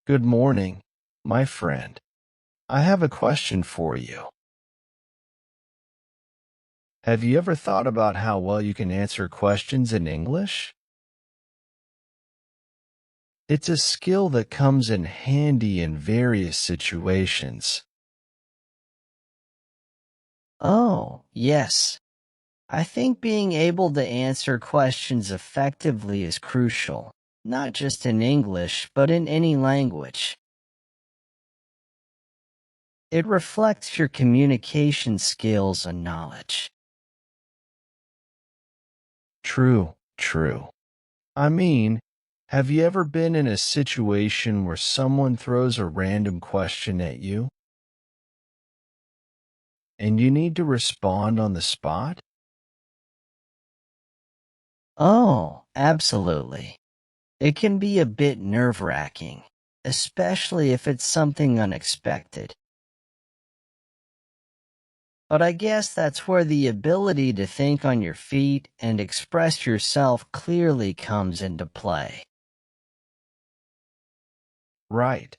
Good morning, my friend. I have a question for you. Have you ever thought about how well you can answer questions in English? It's a skill that comes in handy in various situations. Oh, yes. I think being able to answer questions effectively is crucial, not just in English, but in any language. It reflects your communication skills and knowledge. True. I mean, have you ever been in a situation where someone throws a random question at you and you need to respond on the spot? Oh, absolutely. It can be a bit nerve-wracking, especially if it's something unexpected. But I guess that's where the ability to think on your feet and express yourself clearly comes into play. Right.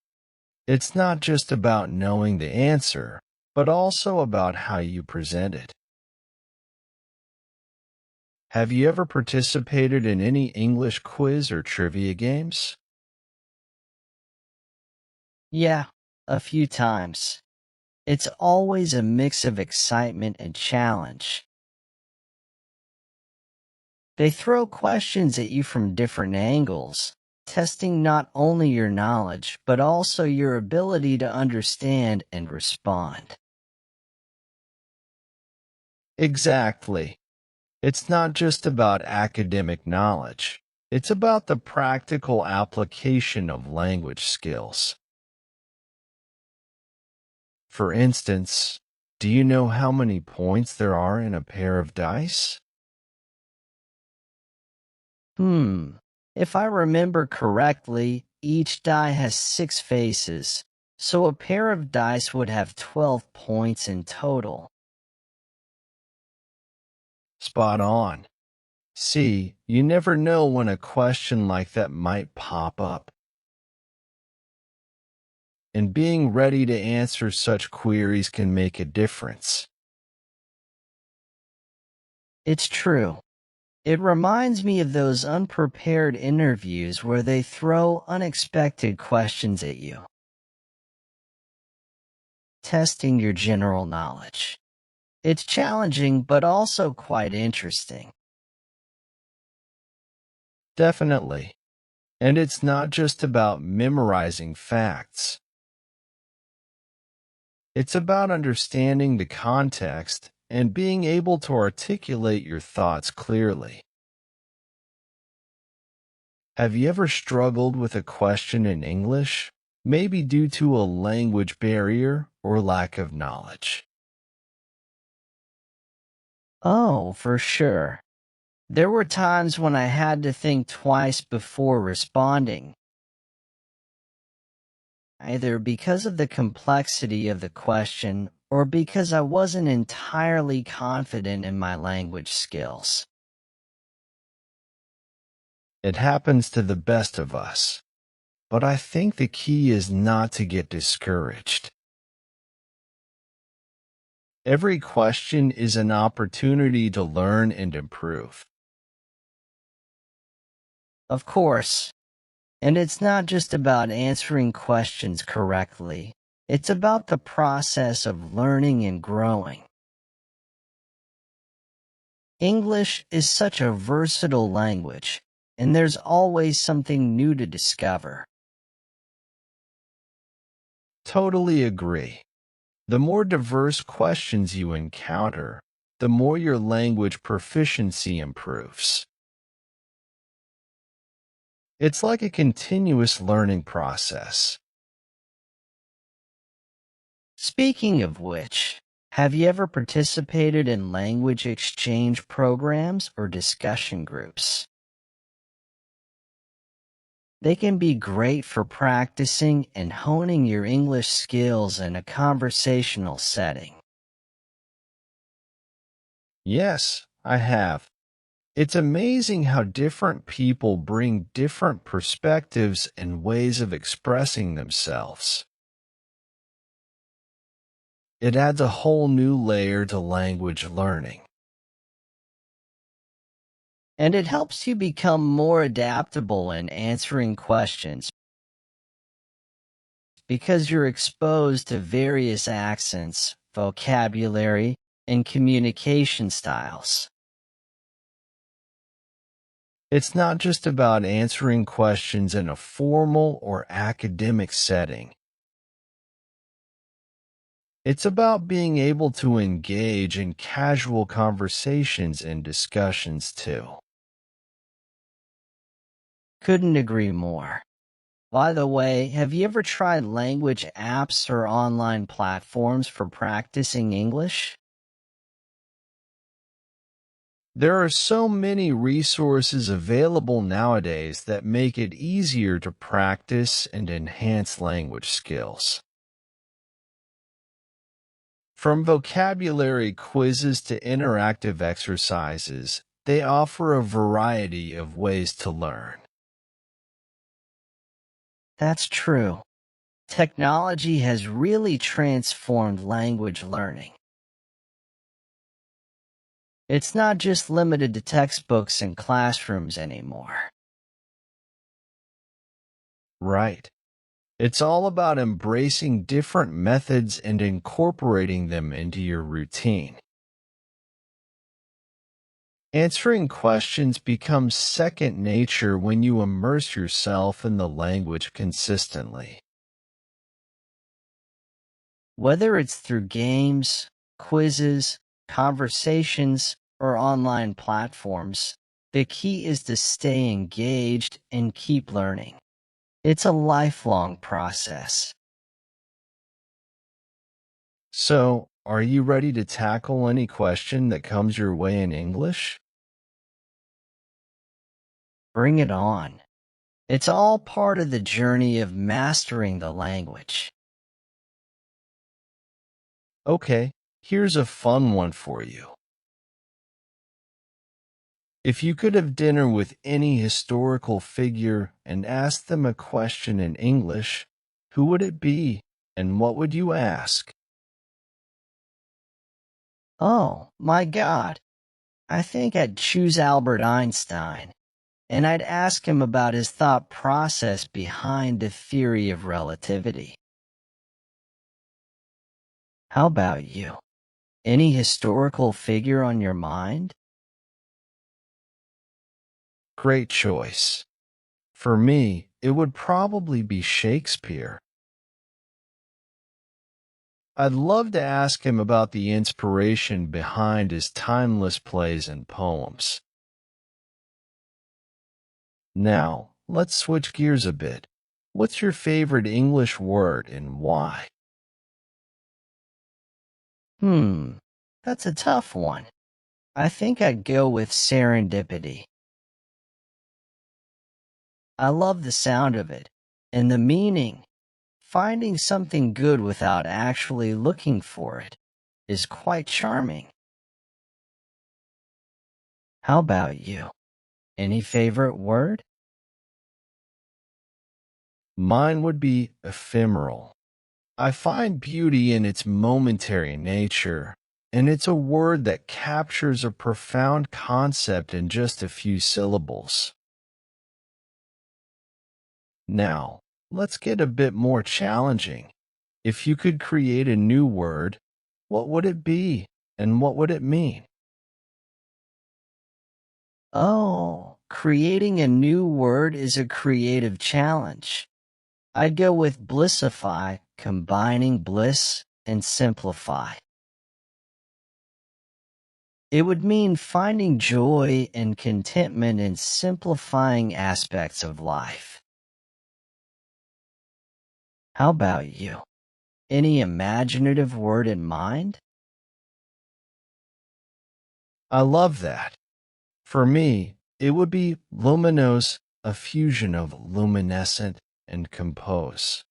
It's not just about knowing the answer, but also about how you present it. Have you ever participated in any English quiz or trivia games? Yeah, a few times. It's always a mix of excitement and challenge. They throw questions at you from different angles, testing not only your knowledge, but also your ability to understand and respond. Exactly. It's not just about academic knowledge. It's about the practical application of language skills. For instance, do you know how many points there are in a pair of dice? Hmm. If I remember correctly, each die has 6 faces, so a pair of dice would have 12 points in total. Spot on. See, you never know when a question like that might pop up. And being ready to answer such queries can make a difference. It's true. It reminds me of those unprepared interviews where they throw unexpected questions at you, testing your general knowledge. It's challenging, but also quite interesting. Definitely. And it's not just about memorizing facts. It's about understanding the context and being able to articulate your thoughts clearly. Have you ever struggled with a question in English, maybe due to a language barrier or lack of knowledge? Oh, for sure. There were times when I had to think twice before responding, either because of the complexity of the question or because I wasn't entirely confident in my language skills. It happens to the best of us, but I think the key is not to get discouraged. Every question is an opportunity to learn and improve. Of course, and it's not just about answering questions correctly. It's about the process of learning and growing. English is such a versatile language, and there's always something new to discover. Totally agree. The more diverse questions you encounter, the more your language proficiency improves. It's like a continuous learning process. Speaking of which, have you ever participated in language exchange programs or discussion groups? They can be great for practicing and honing your English skills in a conversational setting. Yes, I have. It's amazing how different people bring different perspectives and ways of expressing themselves. It adds a whole new layer to language learning. And it helps you become more adaptable in answering questions because you're exposed to various accents, vocabulary, and communication styles. It's not just about answering questions in a formal or academic setting. It's about being able to engage in casual conversations and discussions too. Couldn't agree more. By the way, have you ever tried language apps or online platforms for practicing English? There are so many resources available nowadays that make it easier to practice and enhance language skills. From vocabulary quizzes to interactive exercises, they offer a variety of ways to learn. That's true. Technology has really transformed language learning. It's not just limited to textbooks and classrooms anymore. Right. It's all about embracing different methods and incorporating them into your routine. Answering questions becomes second nature when you immerse yourself in the language consistently. Whether it's through games, quizzes, conversations, or online platforms, the key is to stay engaged and keep learning. It's a lifelong process. So, are you ready to tackle any question that comes your way in English? Bring it on. It's all part of the journey of mastering the language. Okay, here's a fun one for you. If you could have dinner with any historical figure and ask them a question in English, who would it be and what would you ask? Oh, my God. I think I'd choose Albert Einstein, and I'd ask him about his thought process behind the theory of relativity. How about you? Any historical figure on your mind? Great choice. For me, it would probably be Shakespeare. I'd love to ask him about the inspiration behind his timeless plays and poems. Now, let's switch gears a bit. What's your favorite English word and why? Hmm, that's a tough one. I think I'd go with serendipity. I love the sound of it and the meaning. Finding something good without actually looking for it is quite charming. How about you? Any favorite word? Mine would be ephemeral. I find beauty in its momentary nature, and it's a word that captures a profound concept in just a few syllables. Now, let's get a bit more challenging. If you could create a new word, what would it be and what would it mean? Oh, creating a new word is a creative challenge. I'd go with blissify, combining bliss and simplify. It would mean finding joy and contentment in simplifying aspects of life. How about you? Any imaginative word in mind? I love that. For me, it would be luminose, a fusion of luminescent and compose.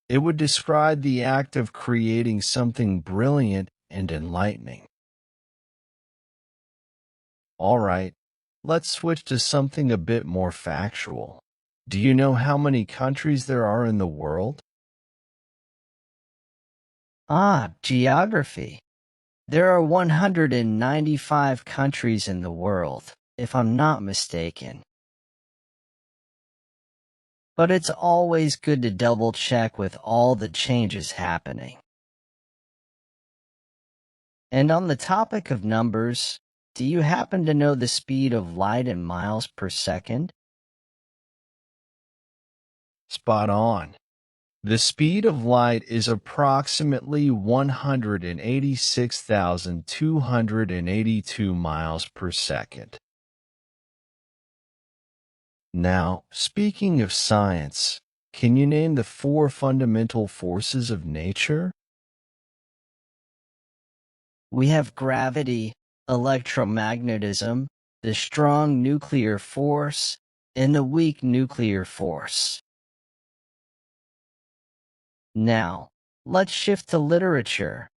It would describe the act of creating something brilliant and enlightening. All right, let's switch to something a bit more factual. Do you know how many countries there are in the world? Geography. There are 195 countries in the world, if I'm not mistaken. But it's always good to double check with all the changes happening. And on the topic of numbers, do you happen to know the speed of light in miles per second? Spot on. The speed of light is approximately 186,282 miles per second. Now, speaking of science, can you name the four fundamental forces of nature? We have gravity, electromagnetism, the strong nuclear force, and the weak nuclear force. Now, let's shift to literature.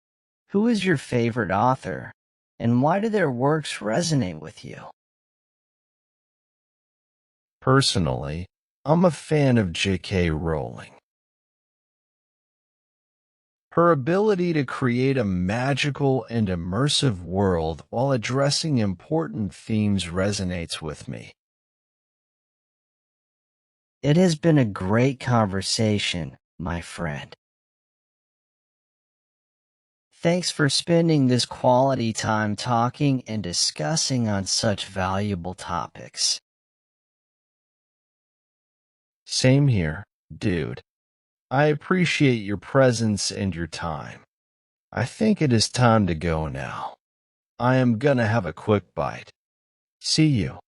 Who is your favorite author, and why do their works resonate with you? Personally, I'm a fan of J.K. Rowling. Her ability to create a magical and immersive world while addressing important themes resonates with me. It has been a great conversation, my friend. Thanks for spending this quality time talking and discussing on such valuable topics. Same here, dude. I appreciate your presence and your time. I think it is time to go now. I am gonna have a quick bite. See you.